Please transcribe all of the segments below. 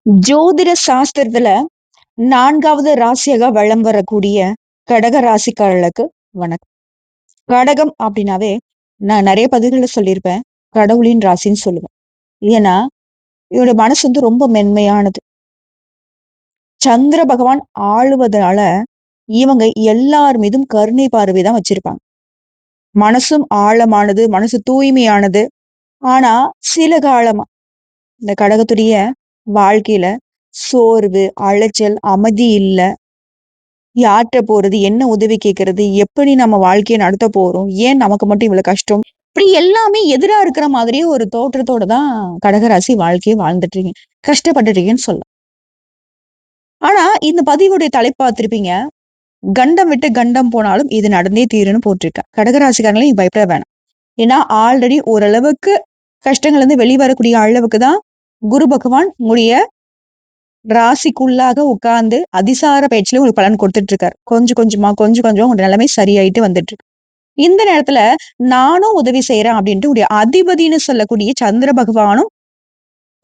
ஜோதிட சாஸ்திரத்துல 4வது ராசியாக வலம் வரக்கூடிய கடக ராசிக்காரர்களுக்கு வணக்கம். கடகம் அப்படின்னாவே நான் நிறைய பதிவுகள்ல சொல்லியிருப்பேன். கடவுளின் ராசின்னு சொல்லுவேன். ஏன்னா இவரோட மனசு ரொம்ப மென்மையானது. சந்திர பகவான் ஆளுவதால இவங்க எல்லார் மீதும் கருணை பார்வை தான் வச்சிருப்பாங்க. மனசும் ஆழமானது, மனசு தூய்மையானது. ஆனா சில காலமா இந்த கடகத்துடைய வாழ்க்கையில சோர்வு, அலைச்சல், அமைதி இல்ல. யார்ட்ட போறது? என்ன உதவி கேட்கறது? எப்படி நம்ம வாழ்க்கைய நடத்த போறோம்? ஏன் நமக்கு மட்டும் இவ்வளவு கஷ்டம்? இப்படி எல்லாமே எதிரா இருக்கிற மாதிரியே ஒரு தோற்றத்தோட தான் கடகராசி வாழ்க்கைய வாழ்ந்துட்டு இருக்கீங்க. கஷ்டப்பட்டுட்டு இருக்கீங்கன்னு சொல்லலாம். ஆனா இந்த பதிவுடைய தலைப்பு பார்த்திருப்பீங்க. கண்டம் விட்டு கண்டம் போனாலும் இது நடந்தே தீரும்னு போட்டிருக்கேன். கடகராசிக்காரங்களே நீங்க பயப்பட வேணாம். ஏன்னா ஆல்ரெடி ஓரளவுக்கு கஷ்டங்கள்ல இருந்து வெளிவரக்கூடிய அளவுக்கு தான் குரு பகவான் உங்களுடைய ராசிக்குள்ளாக உட்கார்ந்து அதிசார பயிற்சியில உங்களுக்கு பலன் கொடுத்துட்டு இருக்காரு. கொஞ்சம் கொஞ்சமா உங்க நிலைமை சரியாயிட்டு வந்துட்டு இருக்கு. இந்த நேரத்துல நானும் உதவி செய்யறேன் அப்படின்ட்டு உடைய அதிபதினு சொல்லக்கூடிய சந்திர பகவானும்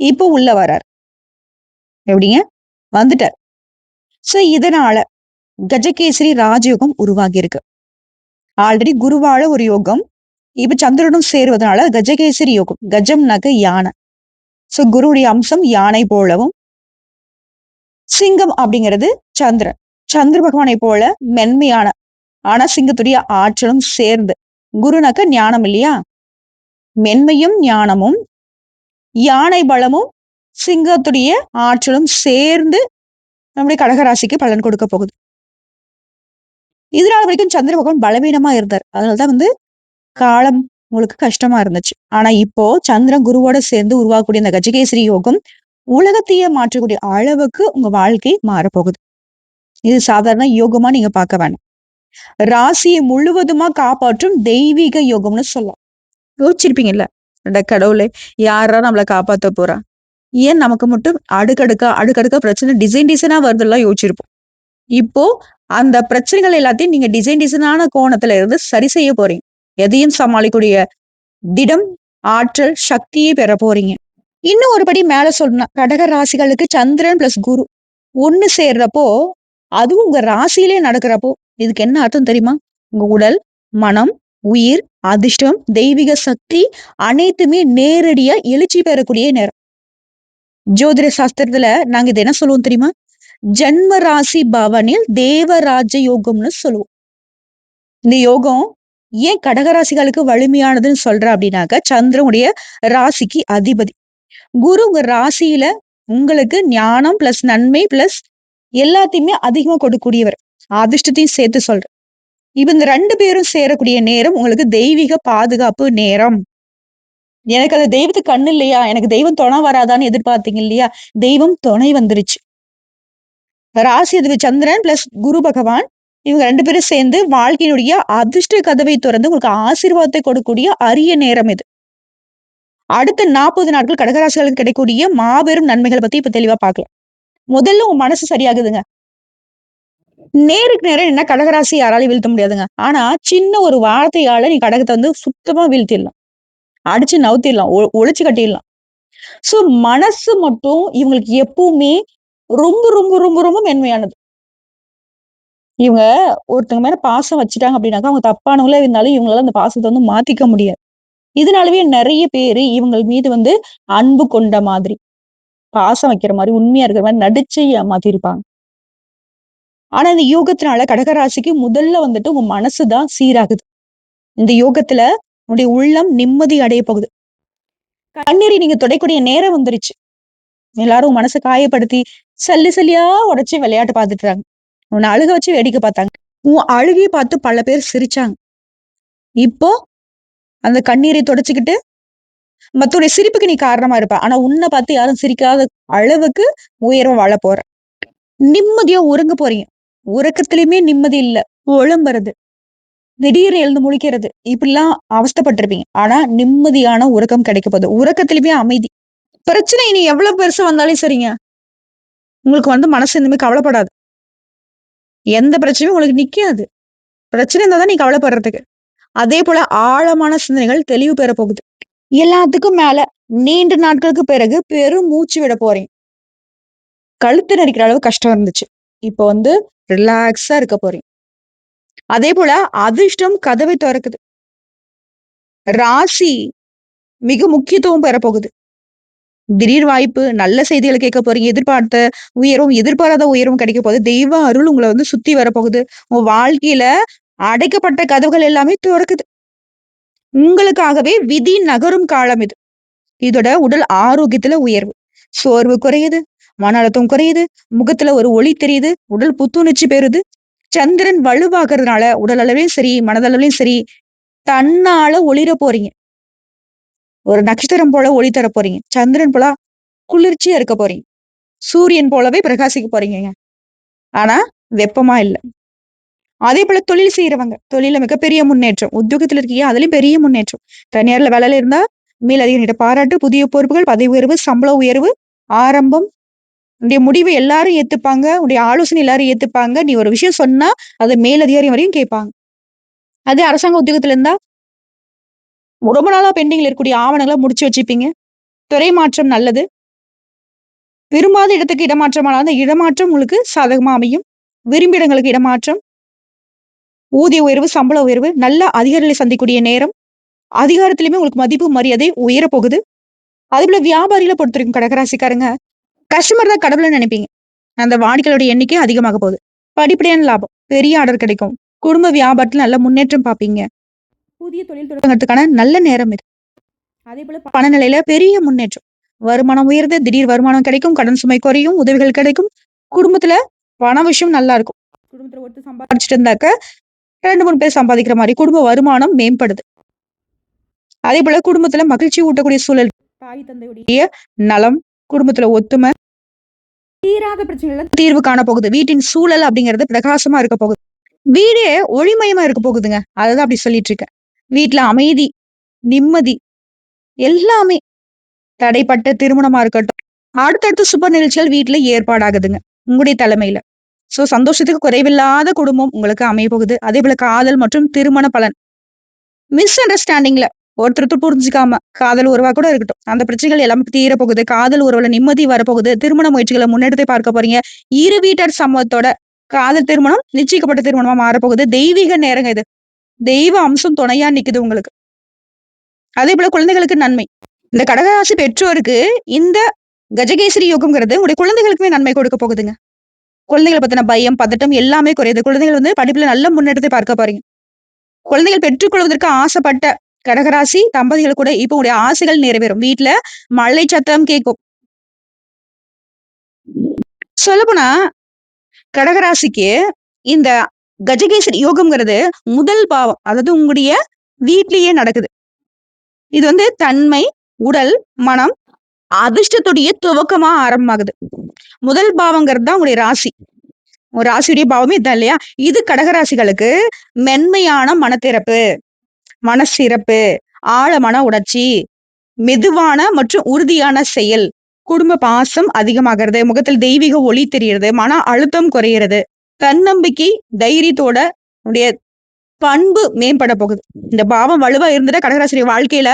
இப்போ உள்ள வரார். எப்படிங்க? வந்துட்டார். சோ இதனால கஜகேசரி ராஜயோகம் உருவாகி இருக்கு. ஆல்ரெடி குருவால ஒரு யோகம். இப்ப சந்திரனும் சேருவதனால கஜகேசரி யோகம். கஜம்னாக்க யானை. சோ குருவுடைய அம்சம் யானை போலவும், சிங்கம் அப்படிங்கிறது சந்திரன். சந்திர பகவானை போல மென்மையான, ஆனா சிங்கத்துடைய ஆற்றலும் சேர்ந்து. குருனாக்க ஞானம் இல்லையா? மென்மையும் ஞானமும், யானை பலமும், சிங்கத்துடைய ஆற்றலும் சேர்ந்து நம்முடைய கடகராசிக்கு பலன் கொடுக்க போகுது. இதனால வரைக்கும் சந்திர பகவான் பலவீனமா இருந்தார். அதனாலதான் காலம் உங்களுக்கு கஷ்டமா இருந்துச்சு. ஆனா இப்போ சந்திரன் குருவோட சேர்ந்து உருவாக்கக்கூடிய இந்த கஜகேசரி யோகம் உலகத்தையே மாற்றக்கூடிய அளவுக்கு உங்க வாழ்க்கை மாறப்போகுது. இது சாதாரண யோகமா நீங்க பார்க்க வேண்டாம். ராசியை முழுவதுமா காப்பாற்றும் தெய்வீக யோகம்னு சொல்லலாம். யோசிச்சிருப்பீங்கல்ல, அட கடவுளே, யாரா நம்மளை காப்பாத்த போறா? ஏன் நமக்கு மட்டும் அடுக்கடுக்கா பிரச்சனை டிசைனா வருதெல்லாம் யோசிச்சிருப்போம். இப்போ அந்த பிரச்சனைகள் எல்லாத்தையும் நீங்க டிசைனான கோணத்துல இருந்து சரி செய்ய போறீங்க. எதையும் சமாளிக்கூடிய திடம், ஆற்றல், சக்தியை பெற போறீங்க. இன்னும் ஒரு படி மேல சொல்லணும். கடக ராசிகளுக்கு சந்திரன் பிளஸ் குரு ஒண்ணு சேர்றப்போ, அதுவும் உங்க ராசியிலே நடக்கிறப்போ, இதுக்கு என்ன அர்த்தம் தெரியுமா? உங்க உடல், மனம், உயிர், அதிர்ஷ்டம், தெய்வீக சக்தி அனைத்துமே நேரடியா எழுச்சி பெறக்கூடிய நேரம். ஜோதிட சாஸ்திரத்துல நாங்க இது என்ன சொல்லுவோம் தெரியுமா? ஜன்ம ராசி பவனில் தேவராஜ யோகம்னு சொல்லுவோம். இந்த யோகம் ஏன் கடகராசிகளுக்கு வலிமையானதுன்னு சொல்ற அப்படின்னாக்க, சந்திரனுடைய ராசிக்கு அதிபதி. குரு உங்க ராசியில உங்களுக்கு ஞானம் பிளஸ் நன்மை பிளஸ் எல்லாத்தையுமே அதிகமா கொடுக்கக்கூடியவர். அதிர்ஷ்டத்தையும் சேர்த்து சொல்றேன். இவங்க 2 பேரும் சேரக்கூடிய நேரம் உங்களுக்கு தெய்வீக பாதுகாப்பு நேரம். எனக்கு அது தெய்வத்துக்கு கண்ணு இல்லையா? எனக்கு தெய்வம் துணை வராதான்னு எதிர்பார்த்தீங்க இல்லையா? தெய்வம் துணை வந்துருச்சு. ராசி அதிபதி சந்திரன் பிளஸ் குரு பகவான் இவங்க 2 பேரும் சேர்ந்து வாழ்க்கையினுடைய அதிர்ஷ்ட கதவை திறந்து உங்களுக்கு ஆசீர்வாதத்தை கொடுக்கக்கூடிய அரிய நேரம் இது. அடுத்த 40 நாட்கள் கடகராசிகளுக்கு கிடைக்கக்கூடிய மாபெரும் நன்மைகளை பத்தி இப்ப தெளிவா பார்க்கலாம். முதல்ல உங்க மனசு சரியாகுதுங்க. நேருக்கு நேரம் என்ன கடகராசி யாராலையும் வீழ்த்த முடியாதுங்க. ஆனா சின்ன ஒரு வார்த்தையால நீ கடகத்தை சுத்தமா வீழ்த்திடலாம். அடிச்சு நவுத்திடலாம். ஒழிச்சு கட்டிடலாம். சோ மனசு மட்டும் இவங்களுக்கு எப்பவுமே ரொம்ப ரொம்ப ரொம்ப ரொம்ப மென்மையானது. இவங்க ஒருத்தங்க மேல பாசம் வச்சுட்டாங்க அப்படின்னாக்கா, அவங்க தப்பானவங்களா இருந்தாலும் இவங்களால அந்த பாசத்தை மாத்திக்க முடியாது. இதனாலவே நிறைய பேரு இவங்க மீது அன்பு கொண்ட மாதிரி, பாசம் வைக்கிற மாதிரி, உண்மையா இருக்கிற மாதிரி நடிச்சு ஏமாத்திருப்பாங்க. ஆனா இந்த யோகத்தினால கடகராசிக்கு முதல்ல உங்க மனசுதான் சீராகுது. இந்த யோகத்துல உன்னுடைய உள்ளம் நிம்மதி அடைய போகுது. கண்ணீரை நீங்க துடைக்கூடிய நேரம் வந்துருச்சு. எல்லாரும் மனசை காயப்படுத்தி சல்லி சல்லியா உடைச்சு விளையாட்டு பார்த்துட்டாங்க. உன்னை அழுக வச்சு வேடிக்கை பார்த்தாங்க. உன் அழுகையை பார்த்து பல பேர் சிரிச்சாங்க. இப்போ அந்த கண்ணீரை தொடச்சுக்கிட்டு மத்தோடைய சிரிப்புக்கு நீ காரணமா இருப்ப. ஆனா உன்னை பார்த்து யாரும் சிரிக்காத அளவுக்கு உயர்வா வாழ போற. நிம்மதியா உறங்க போறீங்க. உறக்கத்திலயுமே நிம்மதி இல்ல. புலம்புறது, திடீர்னு எழுந்து முழிக்கிறது, இப்படிலாம் அவஸ்தைப்பட்டிருப்பீங்க. ஆனா நிம்மதியான உறக்கம் கிடைக்க போகுது. உறக்கத்திலுமே அமைதி. பிரச்சனை இனி எவ்வளவு பெருசு வந்தாலும் சரிங்க. உங்களுக்கு மனசு இனிமே கவலைப்படாது. எந்த பிரச்சனையும் உங்களுக்கு நிக்காது. பிரச்சனை இருந்தா தான் நீ கவலைப்படுறதுக்கு. அதே போல ஆழமான சிந்தனைகள் தெளிவு பெற போகுது. எல்லாத்துக்கும் மேல நீண்ட நாட்களுக்கு பிறகு பெரும் மூச்சு விட போறீங்க. கழுத்து நெரிக்கிற அளவு கஷ்டம் இருந்துச்சு. இப்போ வந்து ரிலாக்ஸா இருக்க போறீங்க. அதே போல அதிர்ஷ்டம் கதவை தொறக்குது. ராசி மிக முக்கியத்துவம் பெறப்போகுது. திடீர் வாய்ப்பு, நல்ல செய்திகள கேட்க போறீங்க. எதிர்பார்த்த உயர்வும், எதிர்பாராத உயர்வும் கிடைக்க போகுது. தெய்வ அருள் உங்கள வந்து சுத்தி வரப்போகுது. உங்க வாழ்க்கையில அடைக்கப்பட்ட கதவுகள் எல்லாமே தொறக்குது. உங்களுக்காகவே விதி நகரும் காலம் இது. இதோட உடல் ஆரோக்கியத்துல உயர்வு. சோர்வு குறையுது, மன அழுத்தம் குறையுது, முகத்துல ஒரு ஒளி தெரியுது, உடல் புத்துணர்ச்சி பெறுது. சந்திரன் வலுவாகறதுனால உடல் அளவிலும் சரி, மனதளவிலும் சரி, தன்னால ஒளிர போறீங்க. ஒரு நட்சத்திரம் போல ஒளி தர போறீங்க. சந்திரன் போல குளிர்ச்சியா இருக்க போறீங்க. சூரியன் போலவே பிரகாசிக்க போறீங்கங்க. ஆனா, வெப்பமா இல்ல. அதேபோல தொழில் செய்றவங்க, தொழில்ல மிகப்பெரிய முன்னேற்றம். உத்தியோகத்துல இருக்கீங்க, அதுலயும் பெரிய முன்னேற்றம். தனியார்ல வேலையில இருந்தா, மேலதிகாரிகிட்ட பாராட்டு, புதிய பொறுப்புகள், பதவி உயர்வு, சம்பள உயர்வு, ஆரம்பம். உன்னுடைய முடிவு எல்லாரும் ஏத்துப்பாங்க. உன்னுடைய ஆலோசனை எல்லாரும் ஏத்துப்பாங்க. நீ ஒரு விஷயம் சொன்னா, அத மேலதிகாரி வரையும் கேட்பாங்க. அதே அரசாங்க உத்தியோகத்துல இருந்தா, ரொம்ப நாளா பெண்டிங்ல இருக்கக்கூடிய ஆவணங்கள முடிச்சு வச்சுப்பீங்க. துறை மாற்றம் நல்லது. விரும்பாத இடத்துக்கு இடமாற்றமானா, அந்த இடமாற்றம் உங்களுக்கு சாதகமா அமையும். விரும்பிய இடங்களுக்கு இடமாற்றம், ஊதிய உயர்வு, சம்பள உயர்வு, நல்ல அதிகாரிகளை சந்திக்கக்கூடிய நேரம். அதிகாரத்திலயுமே உங்களுக்கு மதிப்பு, மரியாதை உயரப் போகுது. அதேபோல வியாபாரிகள பொறுத்தவரைக்கும் கடகராசிக்காரங்க, கஸ்டமர் தான் கடவுள்ன்னு நெனைப்பீங்க. அந்த வாடிக்கையாளருடைய எண்ணிக்கை அதிகமாக போகுது. படிப்படியான லாபம், பெரிய ஆர்டர் கிடைக்கும். குடும்ப வியாபாரத்துல நல்ல முன்னேற்றம் பார்ப்பீங்க. புதிய தொழில் தொடங்குறதுக்கான நல்ல நேரம் இது. அதேபோல பணநிலையில பெரிய முன்னேற்றம். வருமானம் உயருது, திடீர் வருமானம் கிடைக்கும், கடன் சுமை குறையும், உதவிகள் கிடைக்கும். குடும்பத்துல பண விஷயம் நல்லா இருக்கும். குடும்பத்துல ஒருத்தர் சம்பாதிச்சுட்டு இருந்தாக்க 2, 3 பேர் சம்பாதிக்கிற மாரி குடும்ப வருமானம் மேம்படுது. அதேபோல குடும்பத்துல மகிழ்ச்சி ஊட்டக்கூடிய சூழல். தாய் தந்தையுடைய நலம், குடும்பத்துல ஒத்துமை, தீராத பிரச்சனைகள் தீர்வு காண போகுது. வீட்டின் சூழல் அப்படிங்கிறது பிரகாசமா இருக்க போகுது. வீடே ஒளிமயமா இருக்க போகுதுங்க. அததான் அப்படி சொல்லிட்டு இருக்கேன். வீட்ல அமைதி, நிம்மதி எல்லாமே தடைப்பட்ட திருமணமா இருக்கட்டும். அடுத்தடுத்து சுப நிகழ்ச்சிகள் வீட்ல ஏற்பாடாகுதுங்க. உங்களுடைய தலைமையில. சோ சந்தோஷத்துக்கு குறைவில்லாத குடும்பம் உங்களுக்கு அமைய போகுது. அதேபோல காதல் மற்றும் திருமண பலன். மிஸ் அண்டர்ஸ்டாண்டிங்ல ஒருத்தர் புரிஞ்சுக்காம காதல் உறவா கூட இருக்கட்டும். அந்த பிரச்சனைகள் எல்லாமே தீர போகுது. காதல் உறவுல நிம்மதி வரப்போகுது. திருமண முயற்சிகள முன்னெடுத்து பார்க்க போறீங்க. இரு வீட்டார் சம்மதத்தோட காதல் திருமணம் நிச்சயிக்கப்பட்ட திருமணமா மாறப்போகுது. தெய்வீக நேரங்க இது. தெய்வ அம்சம் துணையா நிக்குது உங்களுக்கு. அதேபோல குழந்தைகளுக்கு நன்மை. இந்த கடகராசி பெற்றோருக்கு இந்த கஜகேசரி யோகம்ங்கிறது உங்களுடைய குழந்தைகளுக்குமே நன்மை கொடுக்க போகுதுங்க. குழந்தைகள பத்தின பயம், பதட்டம் எல்லாமே குறையுது. குழந்தைகள் வந்து படிப்புல நல்ல முன்னேற்றத்தை பார்க்க போறீங்க. குழந்தைகள் பெற்றுக்கொள்வதற்கு ஆசைப்பட்ட கடகராசி தம்பதிகள் கூட இப்ப உங்களுடைய ஆசைகள் நிறைவேறும். வீட்ல மழை சத்தம் கேட்கும். சொல்லப்போனா கடகராசிக்கு இந்த கஜகேசரி யோகம்ங்கிறது முதல் பாவம். அதாவது உங்களுடைய வீட்லயே நடக்குது. இது வந்து தன்மை, உடல், மனம், அதிர்ஷ்டத்துடைய துவக்கமா ஆரம்பமாகுது. முதல் பாவங்கிறது தான் உங்களுடைய ராசி. ஒரு ராசியுடைய பாவமே இதான் இல்லையா? இது கடகராசிகளுக்கு மென்மையான மனத்திறப்பு, மனசிறப்பு, ஆழமான உணர்ச்சி, மெதுவான மற்றும் உறுதியான செயல், குடும்ப பாசம் அதிகமாகிறது, முகத்தில் தெய்வீக ஒளி தெரிகிறது, மன அழுத்தம் குறையிறது, தன்னம்பிக்கை, தைரியத்தோட உடைய பண்பு மேம்பட போகுது. இந்த பாவம் வலுவா இருந்துட்டா கடகராசியுடைய வாழ்க்கையில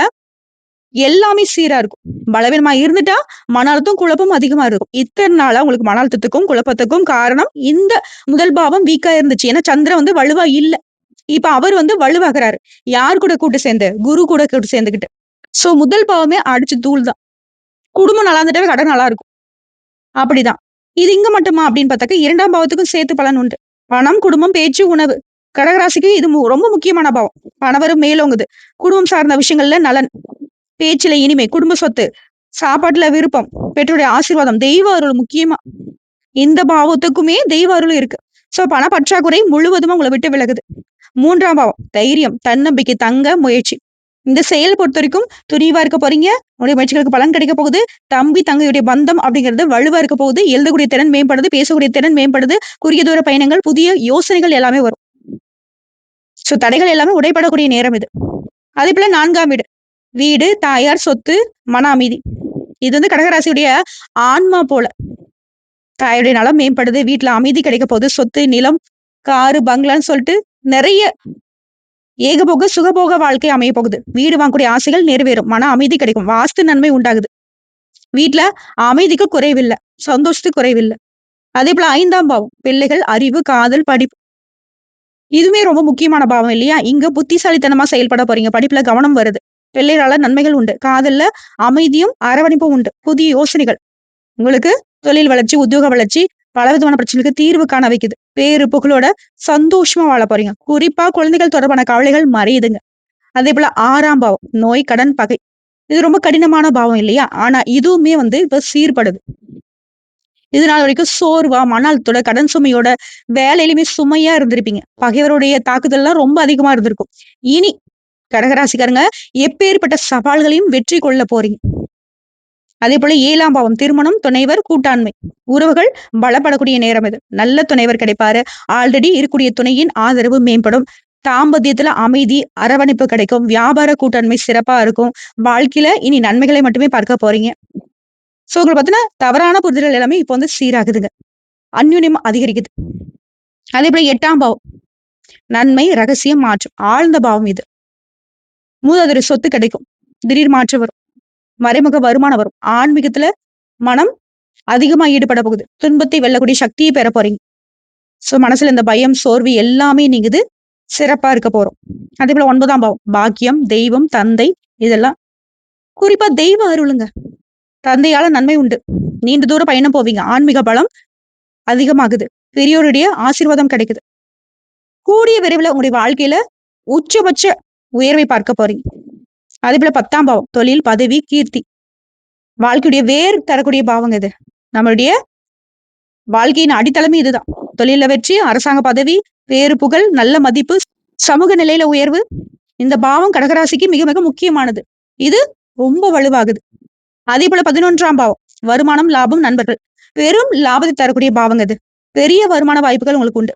எல்லாமே சீரா இருக்கும். பலவீனமா இருந்துட்டா மன அழுத்தம், குழப்பம் அதிகமா இருக்கும். இத்தன நாளா உங்களுக்கு மன அழுத்தத்துக்கும், குழப்பத்துக்கும் காரணம் இந்த முதல் பாவம் வீக்கா இருந்துச்சு. ஏன்னா சந்திரன் வந்து வலுவா இல்ல. இப்ப அவர் வந்து வலுவாகுறாரு. யார் கூட கூட்டு சேர்ந்து? குரு கூட கூட்டு சேர்ந்துகிட்டு. சோ முதல் பாவமே அடிச்சு தூள் தான். குடும்பம் நல்லா இருந்துட்டாவே கடன் நல்லா இருக்கும். அப்படிதான். இது இங்க மட்டுமா அப்படின்னு பார்த்தாக்க 2ஆம் பாவத்துக்கும் சேர்த்து பலன் உண்டு. பணம், குடும்பம், பேச்சு, உணவு. கடகராசிக்கு இது ரொம்ப முக்கியமான பாவம். பணவரும் மேலோங்குது. குடும்பம் சார்ந்த விஷயங்கள்ல நலன். பேச்சுல இனிமை, குடும்ப சொத்து, சாப்பாட்டுல விருப்பம், பெற்றோருடைய ஆசீர்வாதம், தெய்வ அருள் முக்கியமா. இந்த பாவத்துக்குமே தெய்வ அருள் இருக்கு. சோ பண பற்றாக்குறை முழுவதுமா உங்கள விட்டு விலகுது. 3ஆம் பாவம் தைரியம், தன்னம்பிக்கை, தங்க முயற்சி. இந்த செயல் பொறுத்தவரைக்கும் துணிவா இருக்க போறீங்க. உங்களுடைய முயற்சிகளுக்கு பலன் கிடைக்க போகுது. தம்பி, தங்கையுடைய பந்தம் அப்படிங்கிறது வலுவா இருக்க போகுது. எழுதக்கூடிய திறன் மேம்படுது, பேசக்கூடிய திறன் மேம்படுது. குறுகிய தூர பயணங்கள், புதிய யோசனைகள் எல்லாமே வரும். சோ தடைகள் எல்லாமே உடைபடக்கூடிய நேரம் இது. அதேபோல 4ஆம் வீடு. வீடு, தாயார், சொத்து, மன அமைதி. இது வந்து கடகராசியுடைய ஆன்மா போல. தாயுடைய நலம் மேம்படுது. வீட்ல அமைதி கிடைக்க போகுது. சொத்து, நிலம், காரு, பங்களான்னு சொல்லிட்டு நெறைய ஏகபோக, சுகபோக வாழ்க்கை அமைய போகுது. வீடு வாங்கக்கூடிய ஆசைகள் நிறைவேறும். மன அமைதி கிடைக்கும். வாஸ்து நன்மை உண்டாகுது. வீட்ல அமைதிக்கு குறைவில்ல. சந்தோஷத்துக்கு குறைவில்ல. அதேபோல 5ஆம் பாவம் பிள்ளைகள், அறிவு, காதல், படிப்பு. இதுவுமே ரொம்ப முக்கியமான பாவம் இல்லையா? இங்க புத்திசாலித்தனமா செயல்பட போறீங்க. படிப்புல கவனம் வருது. பிள்ளைகளால நன்மைகள் உண்டு. காதல்ல அமைதியும், அரவணைப்பும் உண்டு. புதிய யோசனைகள். உங்களுக்கு தொழில் வளர்ச்சி, உத்தியோக வளர்ச்சி, பலவிதமான பிரச்சனைகளுக்கு தீர்வு காண வைக்குது. பேரு, புகழோட சந்தோஷமா வாழ போறீங்க. குறிப்பா குழந்தைகள் தொடர்பான கவலைகள் மறையுதுங்க. அதேபோல 6ஆம் பாவம் நோய், கடன், பகை. இது ரொம்ப கடினமான பாவம் இல்லையா? ஆனா இதுவுமே இப்ப சீர்படுது. இது நாள் வரைக்கும் சோர்வா, மன அழுத்தத்தோட, கடன் சுமையோட, வேலையிலுமே சுமையா இருந்திருப்பீங்க. பகைவருடைய தாக்குதல்லாம் ரொம்ப அதிகமா இருந்திருக்கும். இனி கடகராசிக்காரங்க எப்பேற்பட்ட சவால்களையும் வெற்றி கொள்ள போறீங்க. அதேபோல 7ஆம் பாவம் திருமணம், துணைவர், கூட்டாண்மை. உறவுகள் பலப்படக்கூடிய நேரம் இது. நல்ல துணைவர் கிடைப்பாரு. ஆல்ரெடி இருக்கக்கூடிய துணையின் ஆதரவு மேம்படும். தாம்பத்தியத்துல அமைதி, அரவணைப்பு கிடைக்கும். வியாபார கூட்டாண்மை சிறப்பா இருக்கும். வாழ்க்கையில இனி நன்மைகளை மட்டுமே பார்க்க போறீங்க. சோ உங்களுக்கு பார்த்தீங்கன்னா, தவறான புரிதல்கள் எல்லாமே இப்ப சீராகுதுங்க. அந்யுன்யம் அதிகரிக்குது. அதேபோல 8ஆம் பாவம் நன்மை, ரகசியம், மாற்றம். ஆழ்ந்த பாவம் இது. மூதாதையர் சொத்து கிடைக்கும். திடீர் மாற்றம் வரும். மறைமுக வருமானம் வரும். ஆன்மீகத்துல மனம் அதிகமா ஈடுபட போகுது. துன்பத்தை வெல்லக்கூடிய சக்தியை பெற போறீங்க. சோ மனசுல இந்த பயம், சோர்வு எல்லாமே நீங்குது. சிறப்பா இருக்க போறோம். அதேபோல 9ஆம் பாவம் பாக்கியம், தெய்வம், தந்தை இதெல்லாம் குறிப்பா தெய்வ அருளுங்க. தந்தையால நன்மை உண்டு. நீண்ட தூரம் பயணம் போவீங்க. ஆன்மீக பலம் அதிகமாகுது. பெரியோருடைய ஆசீர்வாதம் கிடைக்குது. கூடிய விரைவில் உங்களுடைய வாழ்க்கையில உச்சபட்ச உயர்வை பார்க்க போறீங்க. அதே போல 10ஆம் பாவம் தொழில், பதவி, கீர்த்தி. வாழ்க்கையுடைய வேர் தரக்கூடிய பாவங்க இது. நம்மளுடைய வாழ்க்கையின் அடித்தளமே இதுதான். தொழில வெற்றி, அரசாங்க பதவி, பேரு புகழ், நல்ல மதிப்பு, சமூக நிலையில உயர்வு. இந்த பாவம் கடகராசிக்கு மிக மிக முக்கியமானது. இது ரொம்ப வலுவாகுது. அதே போல 11ஆம் பாவம் வருமானம், லாபம், நண்பர்கள். பெரும் லாபத்தை தரக்கூடிய பாவங்க இது. பெரிய வருமான வாய்ப்புகள் உங்களுக்கு உண்டு.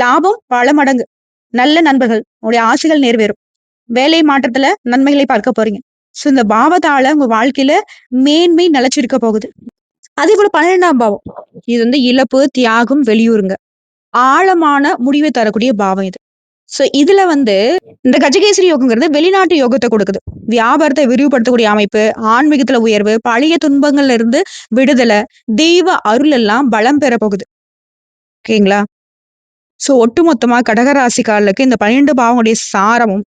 லாபம் பல மடங்கு. நல்ல நண்பர்கள், உங்களுடைய ஆசைகள் நிறைவேறும். வேலை மாற்றத்துல நன்மைகளை பார்க்க போறீங்க. சோ இந்த பாவத்தால உங்க வாழ்க்கையில மேன்மை நிலைச்சிருக்க போகுது. அதே போல 12ஆம் பாவம் இது இழப்பு, தியாகம், வெளியூருங்க. ஆழமான முடிவை தரக்கூடிய பாவம் இது. சோ இதுல இந்த கஜகேசரி யோகங்கிறது வெளிநாட்டு யோகத்தை கொடுக்குது. வியாபாரத்தை விரிவுபடுத்தக்கூடிய அமைப்பு, ஆன்மீகத்துல உயர்வு, பழைய துன்பங்கள்ல இருந்து விடுதலை, தெய்வ அருள் எல்லாம் பலம் பெற போகுது. ஓகேங்களா? சோ ஒட்டுமொத்தமா கடகராசிக்காரர்களுக்கு இந்த 12 பாவங்களுடைய சாரமும்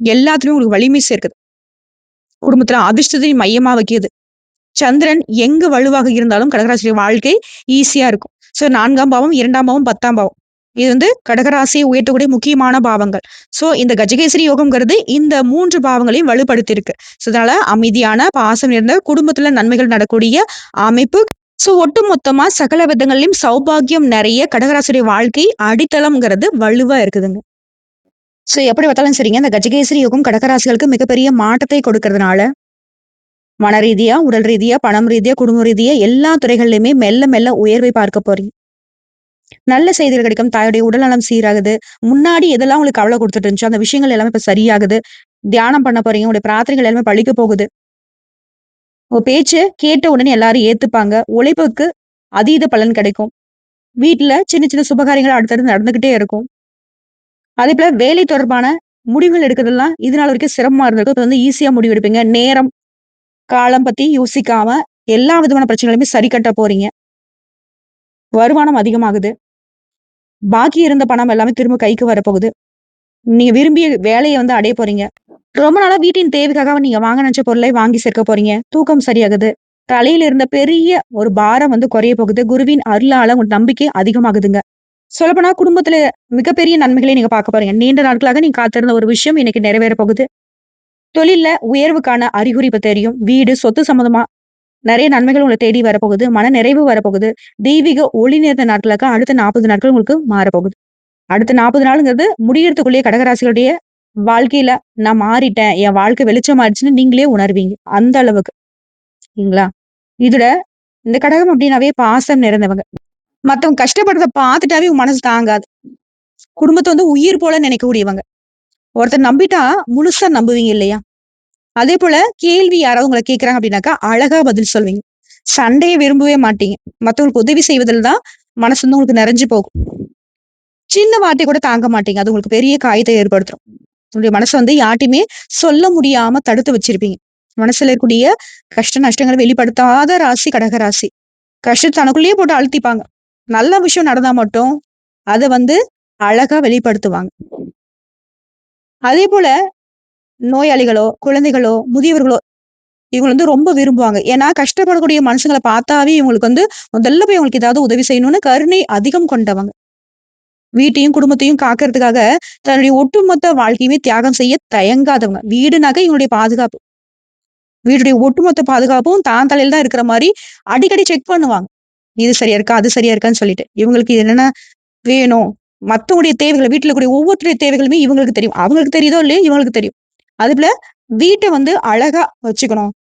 எல்லாத்துலயும் உங்களுக்கு வலிமை சேர்க்குது. குடும்பத்துல அதிர்ஷ்டத்தை மையமா வைக்குது. சந்திரன் எங்கு வலுவாக இருந்தாலும் கடகராசி வாழ்க்கை ஈஸியா இருக்கும். சோ 4ஆம் பாவம், 2ஆம் பாவம், 10ஆம் பாவம். இது கடகராசியை உயர்த்தக்கூடிய முக்கியமான பாவங்கள். சோ இந்த கஜகேசரி யோகம்ங்கிறது இந்த 3 பாவங்களையும் வலுப்படுத்தி இருக்கு. சோ அதனால அமைதியான, பாசம் நிறைந்த குடும்பத்துல நன்மைகள் நடக்கூடிய அமைப்பு. சோ ஒட்டுமொத்தமா சகல விதங்களிலும் சௌபாகியம் நிறைய கடகராசியுடைய வாழ்க்கை அடித்தளம்ங்கிறது வலுவா இருக்குதுங்க. சோ எப்படி பார்த்தாலும் சரிங்க. இந்த கஜகேசரி யோகம் கடகராசிகளுக்கு மிகப்பெரிய மாற்றத்தை கொடுக்கறதுனால மன ரீதியா, உடல் ரீதியா, பணம் ரீதியா, குடும்ப ரீதியா எல்லா துறைகள்லயுமே மெல்ல மெல்ல உயர்வை பார்க்க போறீங்க. நல்ல செய்திகள் கிடைக்கும். தாயுடைய உடல்நலம் சீராகுது. முன்னாடி எதெல்லாம் உங்களுக்கு கவலை குடுத்துட்டு இருந்துச்சோ, அந்த விஷயங்கள் எல்லாமே இப்ப சரியாகுது. தியானம் பண்ண போறீங்க. உங்களுடைய பிரார்த்தனைகள் எல்லாமே பலிக்க போகுது. உங்க பேச்ச கேட்ட உடனே எல்லாரும் ஏத்துப்பாங்க. உழைப்புக்கு அதீத பலன் கிடைக்கும். வீட்ல சின்ன சின்ன சுபகாரியங்கள் அடுத்தடுத்து நடந்துகிட்டே இருக்கும். அதேபோல வேலை தொடர்பான முடிவுகள் எடுக்கிறதெல்லாம் இது நாள் வரைக்கும் சிரமமா இருந்திருக்கும். இப்ப ஈஸியா முடிவு எடுப்பீங்க. நேரம், காலம் பத்தி யோசிக்காம எல்லா விதமான பிரச்சனைகளுமே சரி கட்ட போறீங்க. வருமானம் அதிகமாகுது. பாக்கி இருந்த பணம் எல்லாமே திரும்ப கைக்கு வரப்போகுது. நீங்க விரும்பிய வேலைய அடைய போறீங்க. ரொம்ப நாளா வீட்டின் தேவைக்காக நீங்க வாங்க நினைச்ச பொருளை வாங்கி சேர்க்க போறீங்க. தூக்கம் சரியாகுது. தலையில இருந்த பெரிய ஒரு பாரம் குறைய போகுது. குருவின் அருளால உங்க நம்பிக்கை அதிகமாகுதுங்க. சொல்லப்போனா குடும்பத்துல மிகப்பெரிய நன்மைகளை நீங்க பார்க்க போறீங்க. நீண்ட நாட்களாக நீங்க காத்திருந்த ஒரு விஷயம் இன்னைக்கு நிறைவேற போகுது. தொழில்ல உயர்வுக்கான அறிகுறி இப்ப தெரியும். வீடு, சொத்து சம்மந்தமா நிறைய நன்மைகள் உங்களை தேடி வரப்போகுது. மன நிறைவு வரப்போகுது. தெய்வீக ஒளி நேர்ந்த நாட்களாக அடுத்த 40 நாட்கள் உங்களுக்கு மாறப்போகுது. அடுத்த 40 நாளுங்கிறது முடியறதுக்குள்ளேயே கடகராசிகளுடைய வாழ்க்கையில நான் மாறிட்டேன். என் வாழ்க்கை வெளிச்சம் ஆயிடுச்சுன்னு நீங்களே உணர்வீங்க. அந்த அளவுக்கு. சரிங்களா? இதுல இந்த கடகம் அப்படின்னாவே பாசம் நிறைந்தவங்க. மத்தவங்க கஷ்டப்படுறத பார்த்துட்டாவே உங்க மனசு தாங்காது. குடும்பத்த உயிர் போல நினைக்கக்கூடியவங்க. ஒருத்தர் நம்பிட்டா முழுசா நம்புவீங்க இல்லையா? அதே போல கேள்வி யாராவது உங்கள கேட்கறாங்க அப்படின்னாக்கா, அழகா பதில் சொல்வீங்க. சண்டைய விரும்பவே மாட்டீங்க. மத்தவங்களுக்கு உதவி செய்வதில தான் மனசு உங்களுக்கு நிறைஞ்சு போகும். சின்ன வார்த்தை கூட தாங்க மாட்டீங்க. அது உங்களுக்கு பெரிய காயத்தை ஏற்படுத்தும். உங்களுடைய மனச யார்ட்டயுமே சொல்ல முடியாம தடுத்து வச்சிருப்பீங்க. மனசுல இருக்கக்கூடிய கஷ்ட நஷ்டங்களை வெளிப்படுத்தாத ராசி கடகராசி. கஷ்டத்த தனக்குள்ளேயே போட்டு அழுத்திப்பாங்க. நல்ல விஷயம் நடந்தா மட்டும் அத வந்து அழகா வெளிப்படுத்துவாங்க. அதே போல நோயாளிகளோ, குழந்தைகளோ, முதியவர்களோ இவங்க வந்து ரொம்ப விரும்புவாங்க. ஏன்னா, கஷ்டப்படக்கூடிய மனுஷங்கள பார்த்தாவே இவங்களுக்கு வந்து முதல்ல போய் அவங்களுக்கு ஏதாவது உதவி செய்யணும்னு கருணை அதிகம் கொண்டவங்க. வீட்டையும், குடும்பத்தையும் காக்கிறதுக்காக தன்னுடைய ஒட்டுமொத்த வாழ்க்கையுமே தியாகம் செய்ய தயங்காதவங்க. வீடுனாக்க இவங்களுடைய பாதுகாப்பு. வீடுடைய ஒட்டுமொத்த பாதுகாப்பும் தான் தலையில தான் இருக்கிற மாரி அடிக்கடி செக் பண்ணுவாங்க. இது சரியா இருக்கா? அது சரியா இருக்கான்னு சொல்லிட்டு. இவங்களுக்கு என்னென்ன வேணும்? மத்தவங்களுடைய தேவைகள் வீட்ல இருக்கக்கூடிய ஒவ்வொருத்தருடைய தேவைகளுமே இவங்களுக்கு தெரியும். அவங்களுக்கு தெரியுதோ இல்லையோ இவங்களுக்கு தெரியும். அதுபோல வீட்ட வந்து அழகா வச்சுக்கணும்.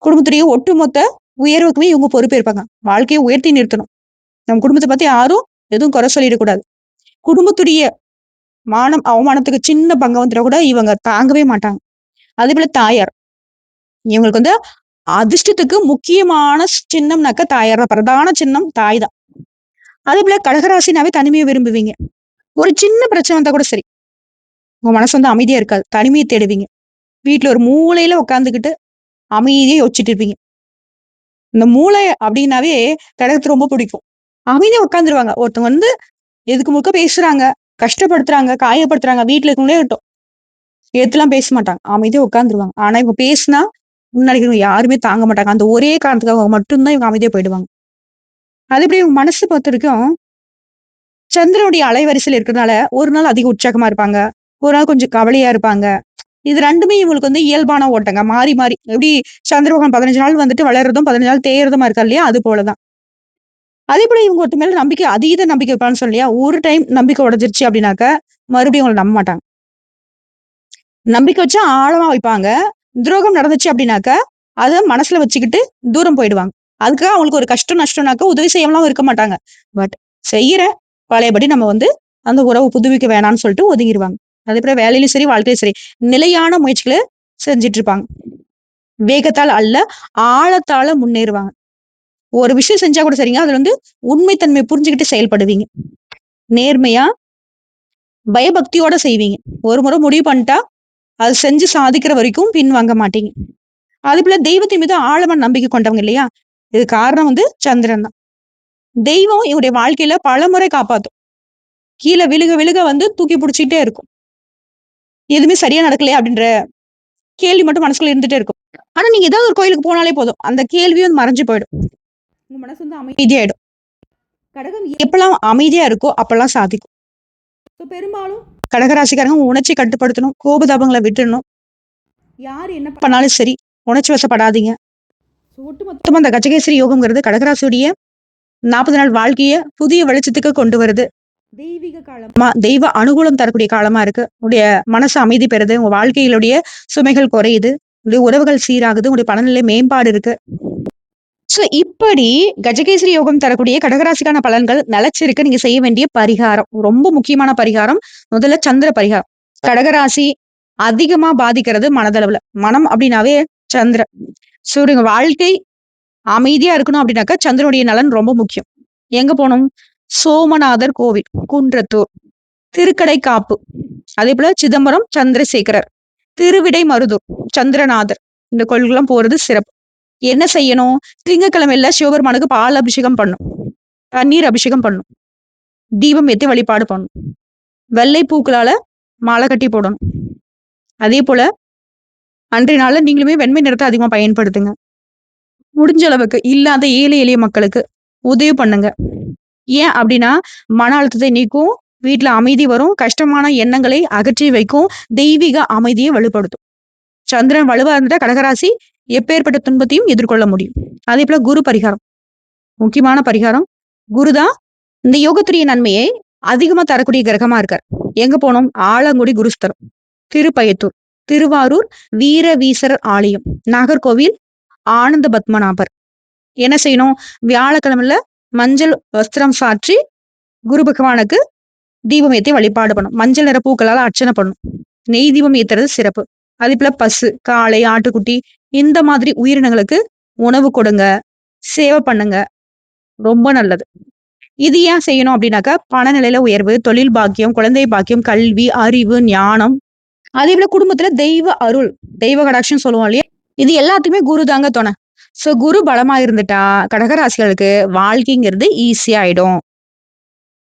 குடும்பத்துடைய ஒட்டுமொத்த உயர்வுக்குமே இவங்க பொறுப்பேற்பாங்க. வாழ்க்கைய உயர்த்தி நிறுத்தணும். நம்ம குடும்பத்த பத்தி யாரும் எதுவும் குறை சொல்லிடக்கூடாது. குடும்பத்துடைய மானம், அவமானத்துக்கு சின்ன பங்கம் வந்துட்டா கூட இவங்க தாங்கவே மாட்டாங்க. அதேபோல தாயார். இவங்களுக்கு வந்து அதிர்ஷ்டத்துக்கு முக்கியமான சின்னம்னாக்க தாயார் தான். பிரதான சின்னம் தாய் தான். அதேபோல கடகராசினாவே தனிமைய விரும்புவீங்க. ஒரு சின்ன பிரச்சனை வந்தா கூட சரி. உங்க மனசு வந்து அமைதியா இருக்காது. தனிமைய தேடுவீங்க. வீட்ல ஒரு மூலையில உட்கார்ந்துகிட்டு அமைதியா யோசிச்சுட்டு இருப்பீங்க. இந்த மூளை அப்டின்னாவே கடகத்துக்கு ரொம்ப பிடிக்கும். அமைதியா உட்கார்ந்துருவாங்க. ஒருத்தவங்க வந்து எதுக்கு முழுக்க பேசுறாங்க, கஷ்டப்படுத்துறாங்க, காயப்படுத்துறாங்க. வீட்ல இருக்கவங்களே இருக்கட்டும். எதிர்த்துலாம் பேச மாட்டாங்க. அமைதியா உட்கார்ந்துருவாங்க. ஆனா இவங்க பேசுனா, முன்னாடி இருக்கிறவங்க யாருமே தாங்க மாட்டாங்க. அந்த ஒரே காரணத்துக்காக மட்டும் தான் இவங்க அமைதியா போயிடுவாங்க. அது எப்படி இவங்க மனசு பொறுத்தவரைக்கும், சந்திரனுடைய அலைவரிசையில இருக்கிறதுனால, ஒரு நாள் அதிக உற்சாகமா இருப்பாங்க. ஒரு நாள் கொஞ்சம் கவலையா இருப்பாங்க. இது 2மே இவங்களுக்கு வந்து இயல்பான ஓட்டங்க. மாறி, மாறி. எப்படி சந்திர பகவான் 15 நாள் வந்துட்டு வளர்றதும், 15 நாள் தேயறதுமா இருக்கா இல்லையா? அது போல தான். அதேபோல இவங்க ஒருத்தர் மேல நம்பிக்கை அதீத நம்பிக்கை வைப்பான்னு சொன்னேன் இல்லையா? ஒரு டைம் நம்பிக்கை உடைஞ்சிருச்சு அப்படின்னாக்க, மறுபடியும் உங்கள நம்ப மாட்டாங்க. நம்பிக்கை வச்சா ஆழமா வைப்பாங்க. துரோகம் நடந்துச்சு அப்படின்னாக்க, அத மனசுல வச்சுக்கிட்டு தூரம் போயிடுவாங்க. அதுக்காக அவங்களுக்கு ஒரு கஷ்டம், நஷ்டம்னாக்க உதவி செய்யாமலாம் இருக்க மாட்டாங்க. பட் செய்யறேன். பழையபடி நம்ம வந்து அந்த உறவு புதுப்பிக்க வேணாம்னு சொல்லிட்டு ஒதுங்கிருவாங்க. அதேபோல வேலையிலும் சரி, வாழ்க்கையிலும் சரி, நிலையான முயற்சிகள செஞ்சுட்டு இருப்பாங்க. வேகத்தால் அல்ல, ஆழத்தால முன்னேறுவாங்க. ஒரு விஷயம் செஞ்சா கூட சரிங்க. அதுல வந்து உண்மை தன்மைய புரிஞ்சுகிட்டு செயல்படுவீங்க. நேர்மையா, பயபக்தியோட செய்வீங்க. ஒரு முறை முடிவு பண்ணிட்டா, அது செஞ்சு சாதிக்கிற வரைக்கும் பின்வாங்க மாட்டீங்க. அதேபோல தெய்வத்தின் மீது ஆழமான நம்பிக்கை கொண்டவங்க இல்லையா? இதுக்கு காரணம் வந்து சந்திரன் தான். தெய்வம் இவருடைய வாழ்க்கையில பலமுறை காப்பாத்தும். கீழ விழுக விழுக வந்து தூக்கி புடிச்சுக்கிட்டே இருக்கும். எதுவுமே சரியா நடக்கலையே அப்படின்ற கேள்வி மட்டும் மனசுக்குள்ள இருந்துட்டே இருக்கும். ஆனா நீங்க ஏதாவது ஒரு கோயிலுக்கு போனாலே போதும். அந்த கேள்வியும் வந்து மறைஞ்சு போயிடும். உங்க மனசு வந்து அமைதியாயிடும். கடகம் எப்பலாம் அமைதியா இருக்கோ, அப்பலாம் சாதிக்கும். பெரும்பாலும் கடகராசிக்காரங்க உங்க உணர்ச்சிய கட்டுப்படுத்தணும். கோபதாபங்கள விட்டுறணும். யார் என்ன பண்ணாலும் சரி, உணர்ச்சி வசப்படாதீங்க. ஒட்டுமொத்தமா அந்த கஜகேசரி யோகம்ங்கிறது கடகராசியுடைய 40 நாள் வாழ்க்கைய புதிய வெளிச்சத்துக்கு கொண்டு வருது. தெய்வீக காலமா, தெய்வ அனுகூலம் தரக்கூடிய காலமா இருக்கு. உங்களுடைய மனசு அமைதி பெறுது. உங்க வாழ்க்கையிலுடைய சுமைகள் குறையுது. உங்களுடைய உறவுகள் சீராகுது. உங்களுடைய பணநிலை மேம்பாடு இருக்கு. சோ இப்படி கஜகேசரி யோகம் தரக்கூடிய கடகராசிக்கான பலன்கள் நிலைச்சிருக்கு. நீங்க செய்ய வேண்டிய பரிகாரம். ரொம்ப முக்கியமான பரிகாரம். முதல்ல சந்திர பரிகாரம். கடகராசி அதிகமா பாதிக்கிறது மனதளவுல. மனம் அப்படின்னாவே சந்திரன். சூரியன் வாழ்க்கை அமைதியா இருக்கணும் அப்படின்னாக்கா சந்திரனுடைய நலன் ரொம்ப முக்கியம். எங்க போணும்? சோமநாதர் கோவில், குன்றத்தூர், திருக்கடைக்காப்பு, அதே போல சிதம்பரம் சந்திரசேகரர், திருவிடைமருதூர், சந்திரநாதர் இந்த கோயிலுக்கெல்லாம் போறது சிறப்பு. என்ன செய்யணும்? திங்கட்கிழமையில சிவபெருமானுக்கு பால் அபிஷேகம் பண்ணும். தண்ணீர் அபிஷேகம் பண்ணும். தீபம் ஏத்தி வழிபாடு பண்ணும். வெள்ளை பூக்களால மாலை கட்டி போடணும். அதே போல அன்றைய நாள்ல நீங்களுமே வெண்மை நிறத்தை அதிகமா பயன்படுத்துங்க. முடிஞ்ச அளவுக்கு இல்லாத ஏழை எளிய மக்களுக்கு உதவி பண்ணுங்க. ஏன் அப்படின்னா, மன அழுத்தத்தை நீக்கும், வீட்ல அமைதி வரும், கஷ்டமான எண்ணங்களை அகற்றி வைக்கும், தெய்வீக அமைதியை வலுப்படுத்தும். சந்திரன் வலுவா இருந்துட்டா கடகராசி எப்பேற்பட்ட துன்பத்தையும் எதிர்கொள்ள முடியும். அதே போல குரு பரிகாரம். முக்கியமான பரிகாரம். குரு தான் இந்த யோகத்துடைய நன்மையை அதிகமா தரக்கூடிய கிரகமா இருக்கார். எங்க போனோம்? ஆலங்குடி குருஸ்தலம், திருப்பயத்தூர், திருவாரூர் வீரவீசரர் ஆலயம், நாகர்கோவில் ஆனந்த பத்மநாபர். என்ன செய்யணும்? வியாழக்கிழமையில மஞ்சள் வஸ்திரம் சாற்றி குரு பகவானுக்கு தீபம் ஏத்தி வழிபாடு பண்ணும். மஞ்சள் நிற பூக்களால அர்ச்சனை பண்ணும். நெய் தீபம் ஏத்துறது சிறப்பு. அதே போல பசு, காளை, ஆட்டுக்குட்டி இந்த மாதிரி உயிரினங்களுக்கு உணவு கொடுங்க, சேவை பண்ணுங்க. ரொம்ப நல்லது. இது ஏன் செய்யணும் அப்படின்னாக்கா, பணநிலையில உயர்வு, தொழில் பாக்கியம், குழந்தை பாக்கியம், கல்வி, அறிவு, ஞானம், அதே போல குடும்பத்துல தெய்வ அருள், தெய்வ கடாட்சம் சொல்லுவோம் இல்லையா? இது எல்லாத்துக்குமே குரு தாங்க துணை. சோ குரு பலமா இருந்துட்டா கடகராசிகளுக்கு வாழ்க்கைங்கிறது ஈஸியா ஆயிடும்.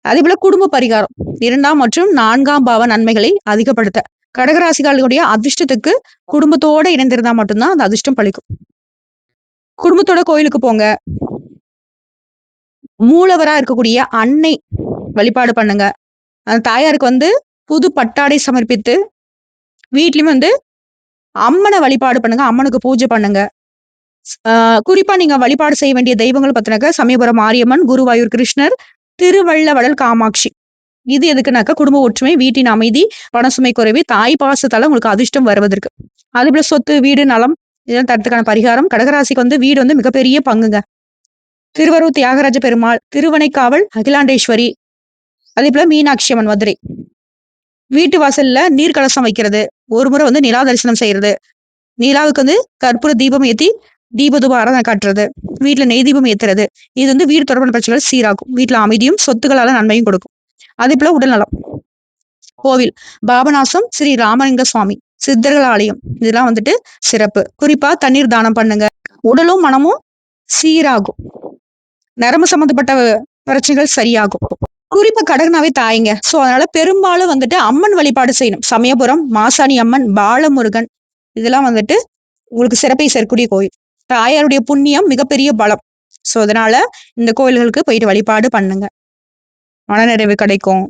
அதேபோல குடும்ப பரிகாரம் 2ஆம் மற்றும் 4ஆம் பாவ நன்மைகளை அதிகப்படுத்த கடகராசிகளுடைய அதிர்ஷ்டத்துக்கு குடும்பத்தோட இணைந்திருந்தா மட்டும்தான் அந்த அதிர்ஷ்டம் பலிக்கும். குடும்பத்தோட கோயிலுக்கு போங்க. மூலவரா இருக்கக்கூடிய அன்னை வழிபாடு பண்ணுங்க. அந்த தாயாருக்கு வந்து புது பட்டாடை சமர்ப்பித்து வீட்லயும் வந்து அம்மன வழிபாடு பண்ணுங்க. அம்மனுக்கு பூஜை பண்ணுங்க. குறிப்பா நீங்க வழிபாடு செய்ய வேண்டிய தெய்வங்கள் பாத்தீங்கன்னாக்கா, சமயபுரம் மாரியம்மன், குருவாயூர் கிருஷ்ணர், திருவள்ளவடல் காமாட்சி. இது எதுக்குனாக்கா, குடும்ப ஒற்றுமை, வீட்டின் அமைதி, பணசுமை குறைவு, தாய் பாசத்தால உங்களுக்கு அதிர்ஷ்டம் வருவதற்கு. அதேபோல சொத்து, வீடு, நலம் இதெல்லாம் தரத்துக்கான பரிகாரம். கடகராசிக்கு வந்து வீடு வந்து மிகப்பெரிய பங்குங்க. திருவரூர் தியாகராஜ பெருமாள், திருவனைக்காவல் அகிலாண்டேஸ்வரி, அதேபோல மீனாட்சி அம்மன் மதுரை. வீட்டு வாசல்ல நீர் கலசம் வைக்கிறது, ஒரு முறை வந்து நிலா தரிசனம் செய்யறது, நிலாவுக்கு வந்து கற்பூர தீபம் ஏத்தி தீபதூப ஆராதனை காட்டுறது, வீட்டுல நெய் தீபம் ஏத்துறது, இது வந்து வீடு தொடர்பான பிரச்சனைகள் சீராகும். வீட்டுல அமைதியும் சொத்துக்களால நன்மையும் கொடுக்கும். அதே போல உடல்நலம் கோவில் பாபநாசம் ஸ்ரீ ராமலிங்க சுவாமி சித்தர்கள் ஆலயம் இதெல்லாம் வந்துட்டு சிறப்பு. குறிப்பா தண்ணீர் தானம் பண்ணுங்க. உடலும் மனமும் சீராகும். நரம்பு சம்பந்தப்பட்ட பிரச்சனைகள் சரியாகும். குறிப்பா கடகனாவே தாய்ங்க. சோ அதனால பெரும்பாலும் வந்துட்டு அம்மன் வழிபாடு செய்யணும். சமயபுரம் மாசாணி அம்மன், பாலமுருகன் இதெல்லாம் வந்துட்டு உங்களுக்கு சிறப்பை சேர்க்கக்கூடிய கோயில். தாயாருடைய புண்ணியம் மிகப்பெரிய பலம். சோ அதனால இந்த கோயில்களுக்கு போயிட்டு வழிபாடு பண்ணுங்க. மனநிறைவு கிடைக்கும்.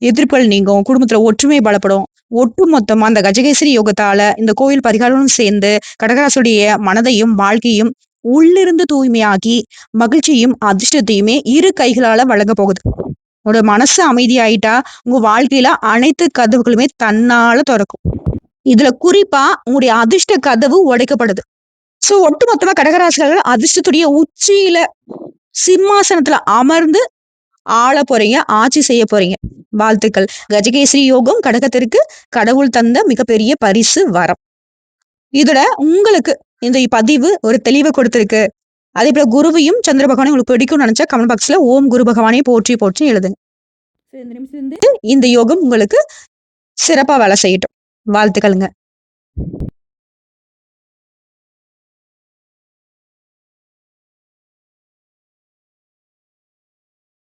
எதிர்ப்புகள் நீங்கும். குடும்பத்துல ஒற்றுமை பலப்படும். ஒட்டு மொத்தமா அந்த கஜகேசரி யோகத்தால இந்த கோயில் பரிகாரமும் சேர்ந்து கடகராசுடைய மனதையும் வாழ்க்கையும் உள்ளிருந்து தூய்மையாக்கி மகிழ்ச்சியும் அதிர்ஷ்டத்தையுமே இரு கைகளால வழங்க போகுது. உங்களோட மனசு அமைதியாயிட்டா உங்க வாழ்க்கையில அனைத்து கதவுகளுமே தன்னால திறக்கும். இதுல குறிப்பா உங்களுடைய அதிர்ஷ்ட கதவு உடைக்கப்படுது. சோ ஒட்டுமொத்தமா கடகராசிகள் அதிர்ஷ்டத்துடைய உச்சியில சிம்மாசனத்துல அமர்ந்து ஆள போறீங்க, ஆட்சி செய்ய போறீங்க. வாழ்த்துக்கள். கஜகேசரி யோகம் கடகத்திற்கு கடவுள் தந்த மிகப்பெரிய பரிசு வரம். இதோட உங்களுக்கு இந்த பதிவு ஒரு தெளிவு கொடுத்திருக்கு. அதே போல குருவையும் சந்திர பகவானையும் உங்களுக்கு பிடிக்கும்னு நினைச்சா கமெண்ட் பாக்ஸ்ல ஓம் குரு பகவானை போற்றி போற்றி எழுதுங்க. இந்த யோகம் உங்களுக்கு சிறப்பா வேலை செய்யட்டும். வாழ்த்துக்களுங்க.